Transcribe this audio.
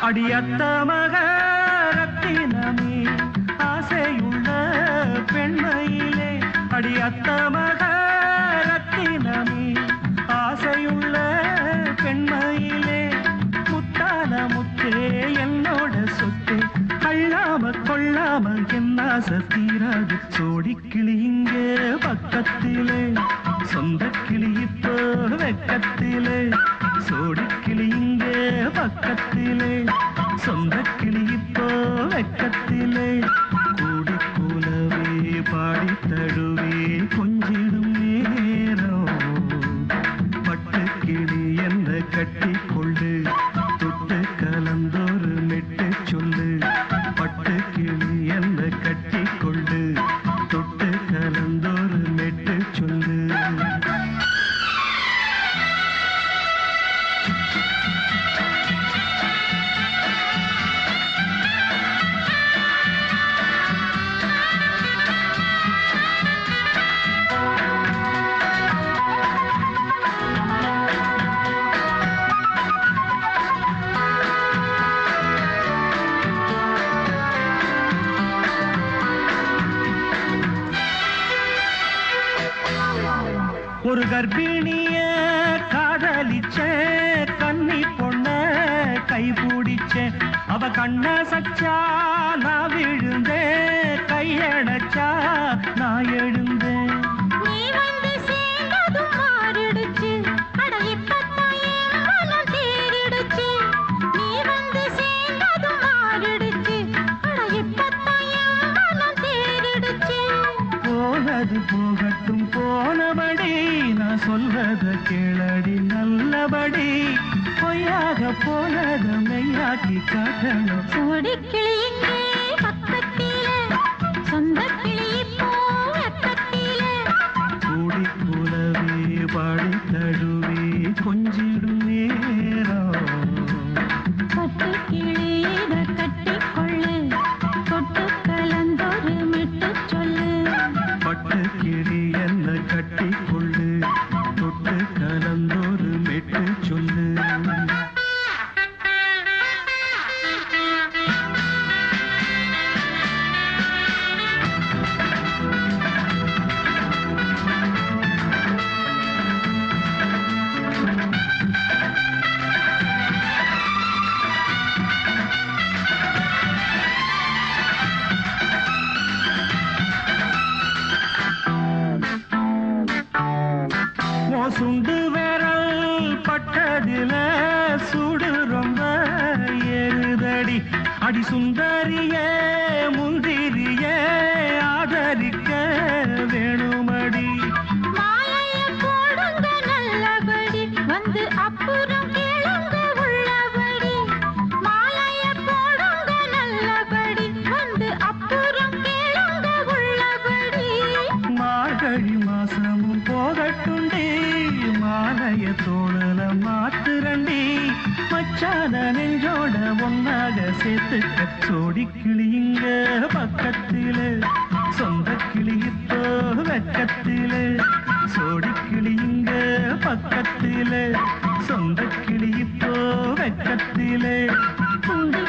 அடியத்த மக ரத்தினமே ஆசையுள்ள பெண்மையிலே அடியத்த மக ரத்தினமே ஆசையுள்ள பெண்மையிலே முத்தான முத்தே என்னோட சொத்து அள்ளாம கொள்ளாம என்ன சத்தீராது சோடி கிளி இங்கே பக்கத்திலே சொந்த கிளி இப்போ வெக்கத்திலே சோடி கிளி இங்கே பக்கத்திலே சொந்த கிளி இப்போ வெக்கத்திலே கூடி கூலவே பாடி தழுவே கொஞ்சிடும் நேரம் பட்டு கிளி என்ன கட்டி கொண்டு தொட்டு கலந்தோரு மெட்டு சொல்லு பட்டு கிளி என்ன கட்டி கொண்டு தொட்டு கலந்தோரு மெட்டு சொல்லு ஒரு கர்ப்பிணிய காதலிச்ச கன்னி பொண்ண கைபிடிச்ச அவ கண்ண சச்சா நான் விழுந்தேன் கையடைச்சா நான் எழுந்தேன் போனது போகட்டும் போனபடி நான் சொல்வத கேளடி நல்லபடி பொய்யாக போனத மெய்யாக்கி காட்டணும் சோடி கிளி இங்கே பக்கத்திலே சொந்த கிளி இப்போ வெக்கத்திலே கூடி கூலவே பாடி தழுவே கொஞ்சிடும் நேரம் பட்டு கிளி இத கட்டிக்கொள்ளு தொட்டு கலந்தொரு மெட்டு சொல்லு பட்டு கிளி என்ன கட்டி கொள்ளு தொட்டு கலந்தோரு மெட்டு சொல்லு சுண்டு விரல் பட்டதில சூடு ரொம்ப ஏறுதடி அடி சுந்தரியே முந்திரியே ஆதரிக்க வேணுமடி மாலைய போடுங்க நல்லபடி வந்து அப்புறம் கேளுங்க உள்ளபடி மாலைய போடுங்க நல்லபடி வந்து அப்புறம் கேளுங்க உள்ளபடி மார்கழி மாசமும் போகட்டுண்டி மாலைய தோழல மாத்துரண்டி மச்சான நெஞ்சோட ஒன்னாக சேர்த்துக்க சோடி கிளி இங்க பக்கத்திலே சொந்த கிளி இப்போ வெக்கத்திலே சோடி கிளி இங்க பக்கத்திலே சொந்த கிளி இப்போ வெக்கத்திலே கூடி